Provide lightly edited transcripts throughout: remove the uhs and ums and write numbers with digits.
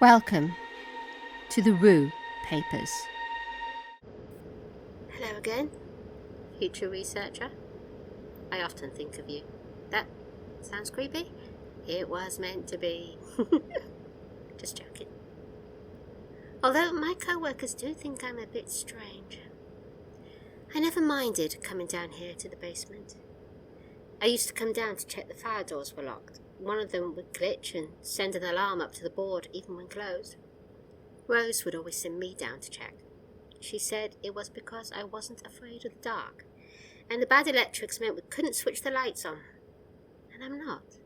Welcome to the RUE Papers. Hello again, future researcher. I often think of you. That sounds creepy? It was meant to be. Just joking. Although my co-workers do think I'm a bit strange. I never minded coming down here to the basement. I used to come down to check the fire doors were locked. One of them would glitch and send an alarm up to the board even when closed. Rose would always send me down to check. She said it was because I wasn't afraid of the dark, and the bad electrics meant we couldn't switch the lights on. And I'm not.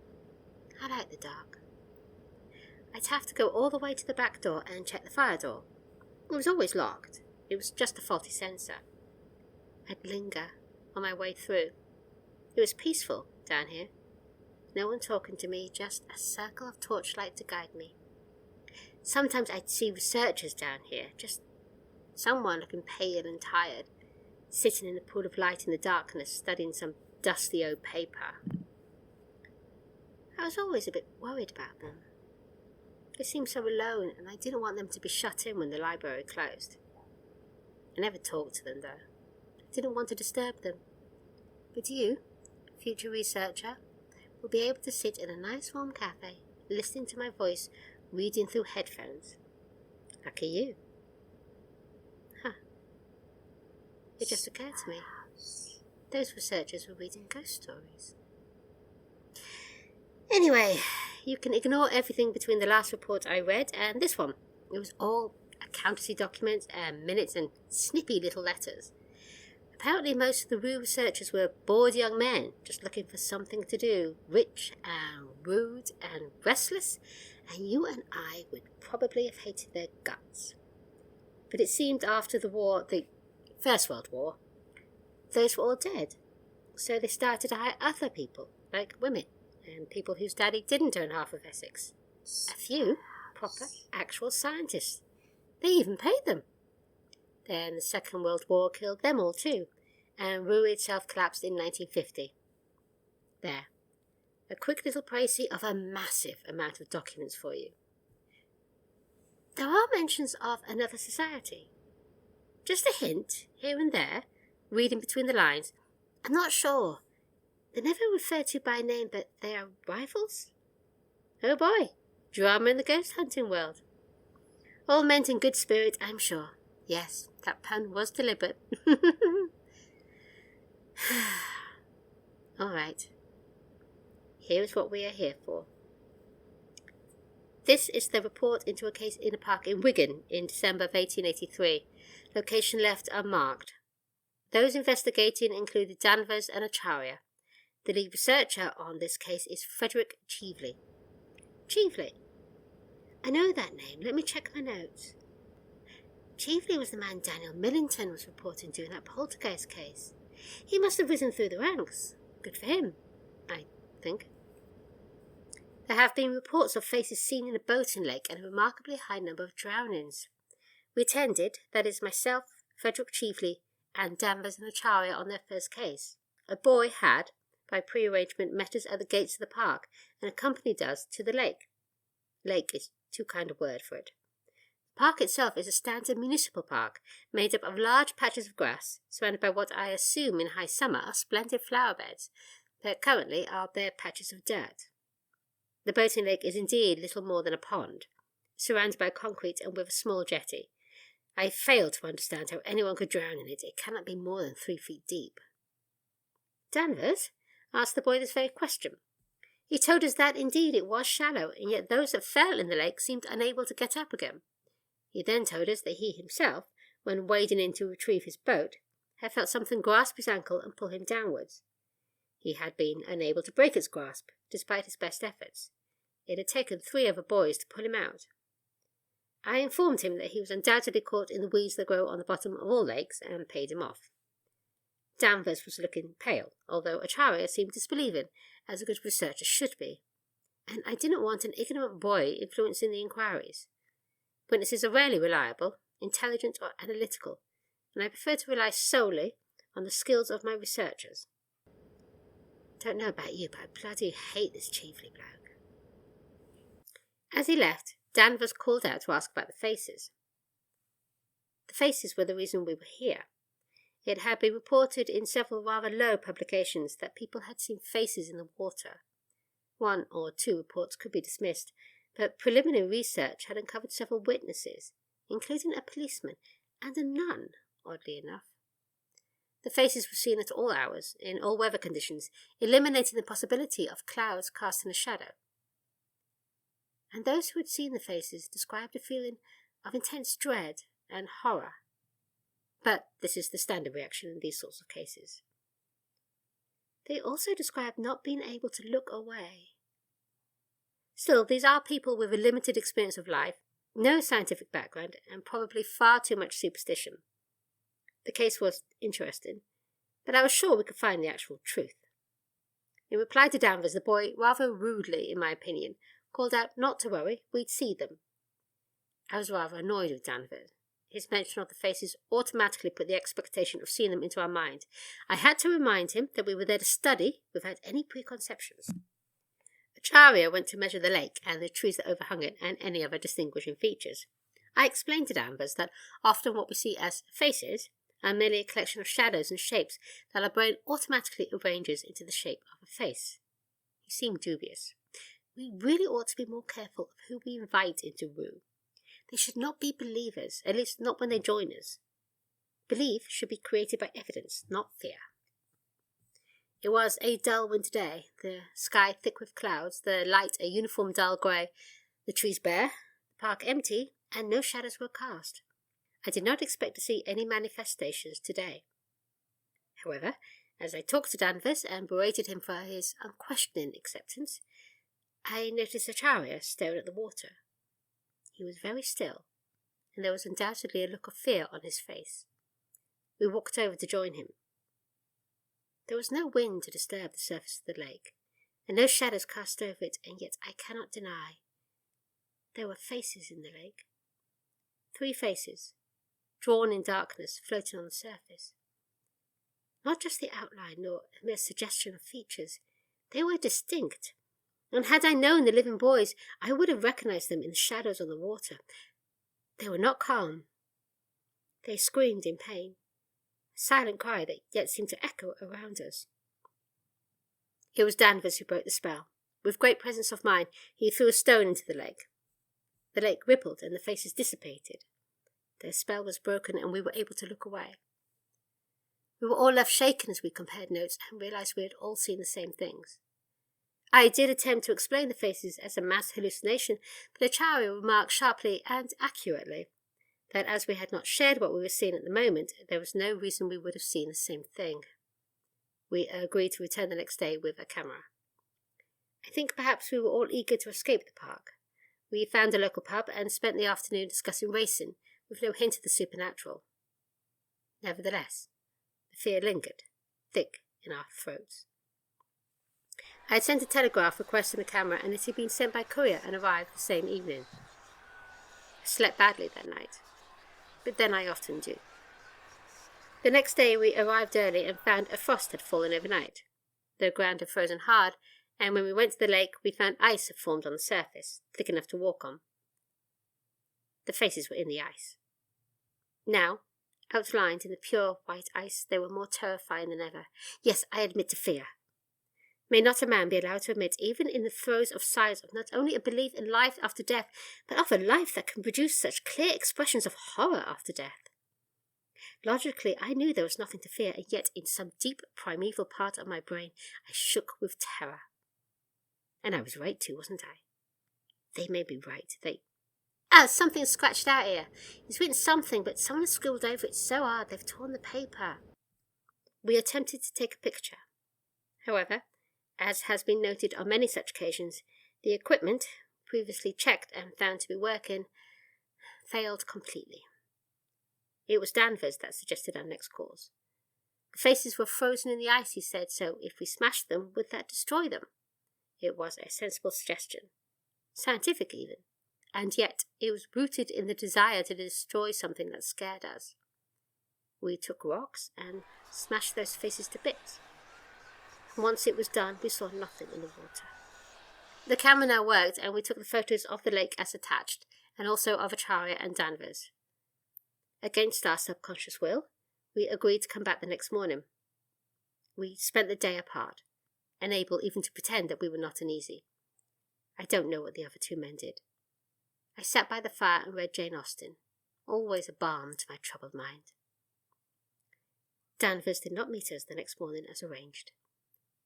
I like the dark. I'd have to go all the way to the back door and check the fire door. It was always locked. It was just a faulty sensor. I'd linger on my way through. It was peaceful down here. No one talking to me, just a circle of torchlight to guide me. Sometimes I'd see researchers down here, just someone looking pale and tired, sitting in a pool of light in the darkness, studying some dusty old paper. I was always a bit worried about them. They seemed so alone, and I didn't want them to be shut in when the library closed. I never talked to them, though. I didn't want to disturb them. But you, future researcher, will be able to sit in a nice warm cafe, listening to my voice, reading through headphones. Lucky you. It just occurred to me. Those researchers were reading ghost stories. Anyway, you can ignore everything between the last report I read and this one. It was all accountancy documents and minutes and snippy little letters. Apparently most of the RUE researchers were bored young men, just looking for something to do, rich and rude and restless, and you and I would probably have hated their guts. But it seemed after the war, the First World War, those were all dead. So they started to hire other people, like women, and people whose daddy didn't own half of Essex. A few proper, actual scientists. They even paid them. Then the Second World War killed them all too, and RUE itself collapsed in 1950. There. A quick little précis of a massive amount of documents for you. There are mentions of another society. Just a hint, here and there, reading between the lines. I'm not sure. They're never referred to by name, but they are rivals? Oh boy, drama in the ghost hunting world. All meant in good spirit, I'm sure. Yes, that pun was deliberate. All right. Here is what we are here for. This is the report into a case in a park in Wigan in December of 1883. Location left unmarked. Those investigating included Danvers and Acharya. The lead researcher on this case is Frederick Cheveley. Cheveley? I know that name. Let me check my notes. Cheveley was the man Daniel Millington was reporting during that poltergeist case. He must have risen through the ranks. Good for him, I think. There have been reports of faces seen in a boating lake and a remarkably high number of drownings. We attended, that is myself, Frederick Cheveley, and Danvers and Acharya on their first case. A boy had, by pre-arrangement, met us at the gates of the park and accompanied us to the lake. Lake is too kind a word for it. The park itself is a standard municipal park, made up of large patches of grass, surrounded by what I assume in high summer are splendid flower beds, that currently are bare patches of dirt. The boating lake is indeed little more than a pond, surrounded by concrete and with a small jetty. I fail to understand how anyone could drown in it. It cannot be more than 3 feet deep. Danvers asked the boy this very question. He told us that indeed it was shallow, and yet those that fell in the lake seemed unable to get up again. He then told us that he himself, when wading in to retrieve his boat, had felt something grasp his ankle and pull him downwards. He had been unable to break its grasp, despite his best efforts. It had taken 3 other boys to pull him out. I informed him that he was undoubtedly caught in the weeds that grow on the bottom of all lakes, and paid him off. Danvers was looking pale, although Acharya seemed disbelieving, as a good researcher should be. And I didn't want an ignorant boy influencing the inquiries. Witnesses are rarely reliable, intelligent or analytical, and I prefer to rely solely on the skills of my researchers. Don't know about you, but I bloody hate this Cheveley bloke. As he left, Danvers called out to ask about the faces. The faces were the reason we were here. It had been reported in several rather low publications that people had seen faces in the water. 1 or 2 reports could be dismissed, but preliminary research had uncovered several witnesses, including a policeman and a nun, oddly enough. The faces were seen at all hours, in all weather conditions, eliminating the possibility of clouds casting a shadow. And those who had seen the faces described a feeling of intense dread and horror. But this is the standard reaction in these sorts of cases. They also described not being able to look away. Still, these are people with a limited experience of life, no scientific background, and probably far too much superstition. The case was interesting, but I was sure we could find the actual truth. In reply to Danvers, the boy, rather rudely in my opinion, called out not to worry, we'd see them. I was rather annoyed with Danvers. His mention of the faces automatically put the expectation of seeing them into our mind. I had to remind him that we were there to study without any preconceptions. Acharya went to measure the lake and the trees that overhung it and any other distinguishing features. I explained to Danvers that often what we see as faces are merely a collection of shadows and shapes that our brain automatically arranges into the shape of a face. He seemed dubious. We really ought to be more careful of who we invite into RUE. They should not be believers, at least not when they join us. Belief should be created by evidence, not fear. It was a dull winter day, the sky thick with clouds, the light a uniform dull grey, the trees bare, the park empty, and no shadows were cast. I did not expect to see any manifestations today. However, as I talked to Danvers and berated him for his unquestioning acceptance, I noticed Acharya staring at the water. He was very still, and there was undoubtedly a look of fear on his face. We walked over to join him. There was no wind to disturb the surface of the lake, and no shadows cast over it, and yet I cannot deny there were faces in the lake. 3 faces, drawn in darkness, floating on the surface. Not just the outline, nor a mere suggestion of features. They were distinct, and had I known the living boys, I would have recognized them in the shadows on the water. They were not calm. They screamed in pain, a silent cry that yet seemed to echo around us. It was Danvers who broke the spell. With great presence of mind, he threw a stone into the lake. The lake rippled and the faces dissipated. Their spell was broken and we were able to look away. We were all left shaken as we compared notes and realized we had all seen the same things. I did attempt to explain the faces as a mass hallucination, but Acharya remarked sharply and accurately that as we had not shared what we were seeing at the moment, there was no reason we would have seen the same thing. We agreed to return the next day with a camera. I think perhaps we were all eager to escape the park. We found a local pub and spent the afternoon discussing racing, with no hint of the supernatural. Nevertheless, the fear lingered, thick in our throats. I had sent a telegraph requesting a camera, and it had been sent by courier and arrived the same evening. I slept badly that night, but then I often do. The next day we arrived early and found a frost had fallen overnight. The ground had frozen hard, and when we went to the lake we found ice had formed on the surface, thick enough to walk on. The faces were in the ice. Now, outlined in the pure white ice, they were more terrifying than ever. Yes, I admit to fear. May not a man be allowed to admit, even in the throes of science, of not only a belief in life after death, but of a life that can produce such clear expressions of horror after death? Logically, I knew there was nothing to fear, and yet in some deep primeval part of my brain I shook with terror. And I was right too, wasn't I? They made me right. Something's scratched out here. He's written something, but someone has scribbled over it so hard they've torn the paper. We attempted to take a picture. However, as has been noted on many such occasions, the equipment, previously checked and found to be working, failed completely. It was Danvers that suggested our next course. The faces were frozen in the ice, he said, so if we smashed them, would that destroy them? It was a sensible suggestion, scientific even, and yet it was rooted in the desire to destroy something that scared us. We took rocks and smashed those faces to bits. Once it was done, we saw nothing in the water. The camera now worked, and we took the photos of the lake as attached, and also of Acharya and Danvers. Against our subconscious will, we agreed to come back the next morning. We spent the day apart, unable even to pretend that we were not uneasy. I don't know what the other two men did. I sat by the fire and read Jane Austen, always a balm to my troubled mind. Danvers did not meet us the next morning as arranged.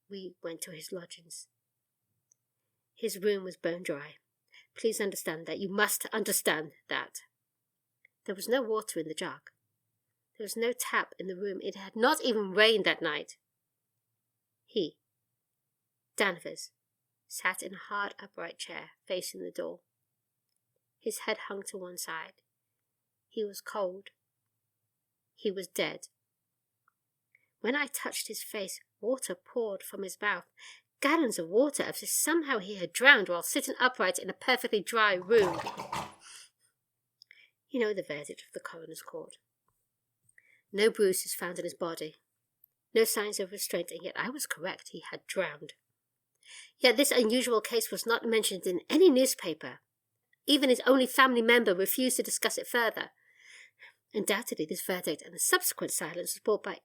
We went to his lodgings. His room was bone dry. Please understand that. You must understand that. There was no water in the jug. There was no tap in the room. It had not even rained that night. He, Danvers, sat in a hard upright chair facing the door. His head hung to one side. He was cold. He was dead. When I touched his face, water poured from his mouth, gallons of water, as if somehow he had drowned while sitting upright in a perfectly dry room. You know the verdict of the coroner's court. No bruises found in his body. No signs of restraint, and yet I was correct. He had drowned. Yet this unusual case was not mentioned in any newspaper. Even his only family member refused to discuss it further. Undoubtedly, this verdict and the subsequent silence was brought by...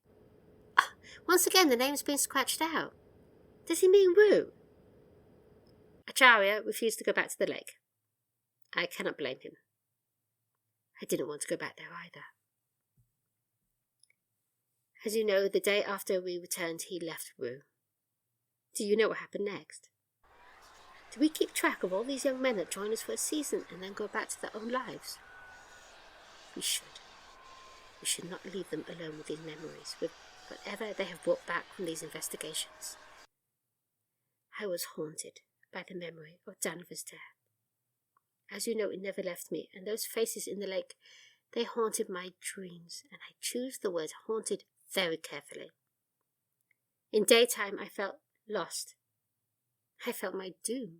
Once again, the name's been scratched out. Does he mean RUE? Acharya refused to go back to the lake. I cannot blame him. I didn't want to go back there either. As you know, the day after we returned, he left RUE. Do you know what happened next? Do we keep track of all these young men that join us for a season and then go back to their own lives? We should. We should not leave them alone with these memories, with whatever they have brought back from these investigations. I was haunted by the memory of Danvers' death. As you know, it never left me, and those faces in the lake, they haunted my dreams, and I choose the word haunted very carefully. In daytime, I felt lost. I felt my doom,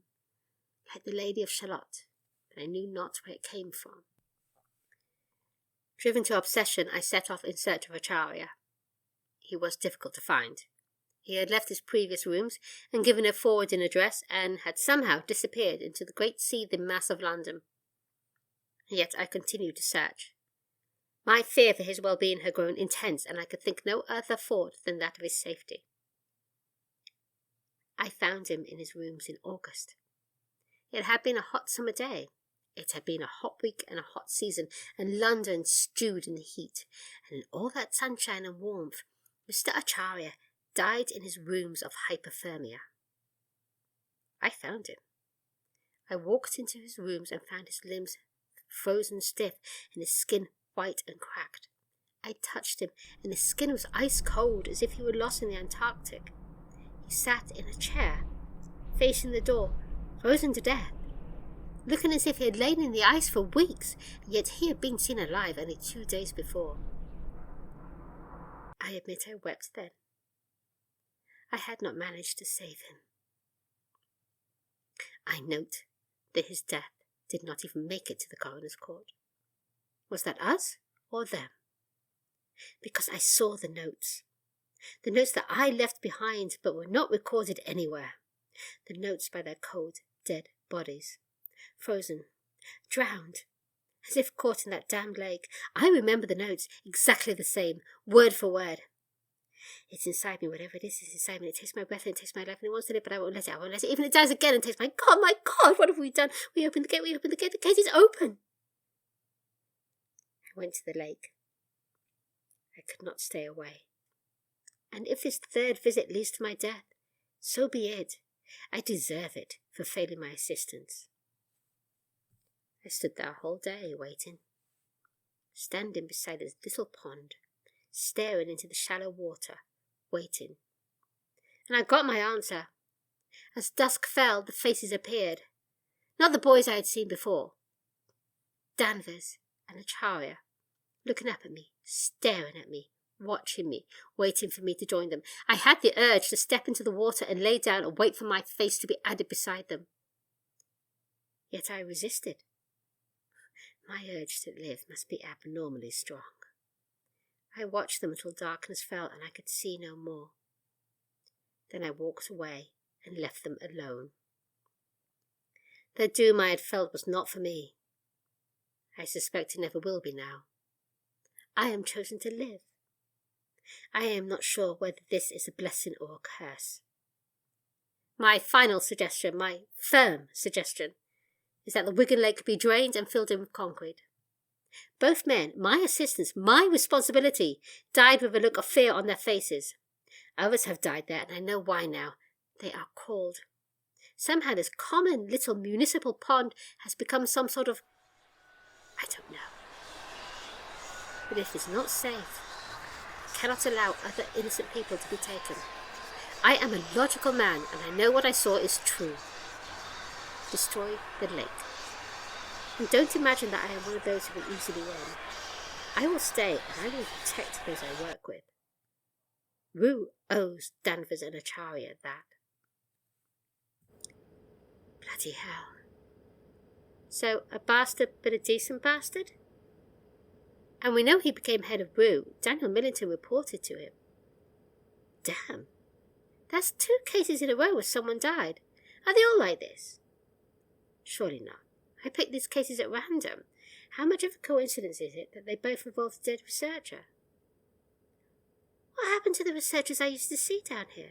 like the Lady of Shalott, but I knew not where it came from. Driven to obsession, I set off in search of Acharya. He was difficult to find. He had left his previous rooms and given a forwarding address, and had somehow disappeared into the great seething mass of London. Yet I continued to search. My fear for his well-being had grown intense, and I could think no other thought than that of his safety. I found him in his rooms in August. It had been a hot summer day. It had been a hot week and a hot season, and London stewed in the heat, and in all that sunshine and warmth, Mr. Acharya died in his rooms of hypothermia. I found him. I walked into his rooms and found his limbs frozen stiff and his skin white and cracked. I touched him, and his skin was ice cold, as if he were lost in the Antarctic. He sat in a chair, facing the door, frozen to death, looking as if he had lain in the ice for weeks, and yet he had been seen alive only 2 days before. I admit I wept then. I had not managed to save him. I note that his death did not even make it to the coroner's court. Was that us or them? Because I saw the notes that I left behind but were not recorded anywhere, the notes by their cold, dead bodies, frozen, drowned, as if caught in that damned lake. I remember the notes exactly the same, word for word. It's inside me, whatever it is inside me. It takes my breath and it takes my life, and it wants to live, but I won't let it. Even if it dies again and takes my God, what have we done? We opened the gate, the gate is open. I went to the lake. I could not stay away. And if this third visit leads to my death, so be it. I deserve it for failing my assistance. I stood there a whole day waiting, standing beside this little pond, staring into the shallow water, waiting. And I got my answer. As dusk fell, the faces appeared. Not the boys I had seen before. Danvers and Acharya, looking up at me, staring at me, watching me, waiting for me to join them. I had the urge to step into the water and lay down and wait for my face to be added beside them. Yet I resisted. My urge to live must be abnormally strong. I watched them until darkness fell and I could see no more. Then I walked away and left them alone. The doom I had felt was not for me. I suspect it never will be now. I am chosen to live. I am not sure whether this is a blessing or a curse. My final suggestion, my firm suggestion, is that the Wigan Lake be drained and filled in with concrete. Both men, my assistants, my responsibility, died with a look of fear on their faces. Others have died there, and I know why now. They are cold. Somehow this common little municipal pond has become some sort of... I don't know. But if it's not safe, I cannot allow other innocent people to be taken. I am a logical man, and I know what I saw is true. Destroy the lake. And don't imagine that I am one of those who will easily win. I will stay, and I will protect those I work with. RUE owes Danvers and Acharya that. Bloody hell. So, a bastard but a decent bastard? And we know he became head of RUE. Daniel Millington reported to him. Damn. That's 2 cases in a row where someone died. Are they all like this? Surely not. I picked these cases at random. How much of a coincidence is it that they both involved a dead researcher? What happened to the researchers I used to see down here?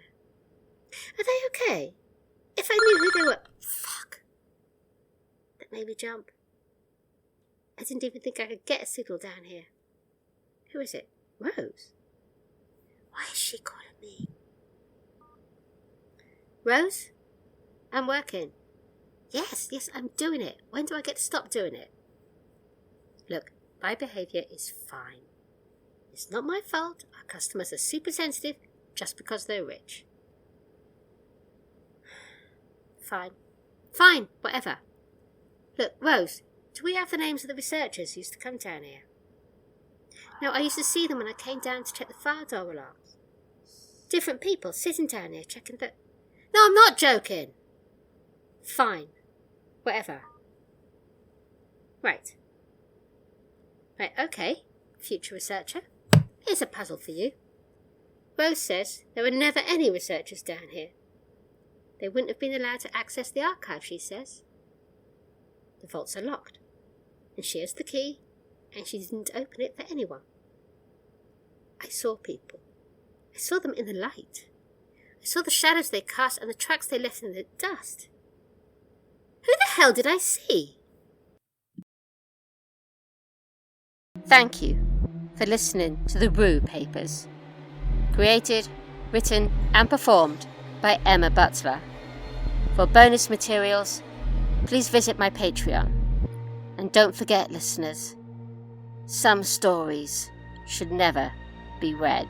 Are they okay? If I knew who they were... Fuck. That made me jump. I didn't even think I could get a signal down here. Who is it? Rose? Why is she calling me? Rose? I'm working. Yes, I'm doing it. When do I get to stop doing it? Look, my behaviour is fine. It's not my fault. Our customers are super sensitive just because they're rich. Fine, whatever. Look, Rose, do we have the names of the researchers who used to come down here? No, I used to see them when I came down to check the fire door alarms. Different people sitting down here checking the... No, I'm not joking. Fine. Whatever. Right, okay, future researcher. Here's a puzzle for you. Rose says there were never any researchers down here. They wouldn't have been allowed to access the archive, she says. The vaults are locked, and she has the key, and she didn't open it for anyone. I saw people. I saw them in the light. I saw the shadows they cast and the tracks they left in the dust. Who the hell did I see? Thank you for listening to the RUE Papers. Created, written and performed by Emma Butler. For bonus materials, please visit my Patreon. And don't forget, listeners, some stories should never be read.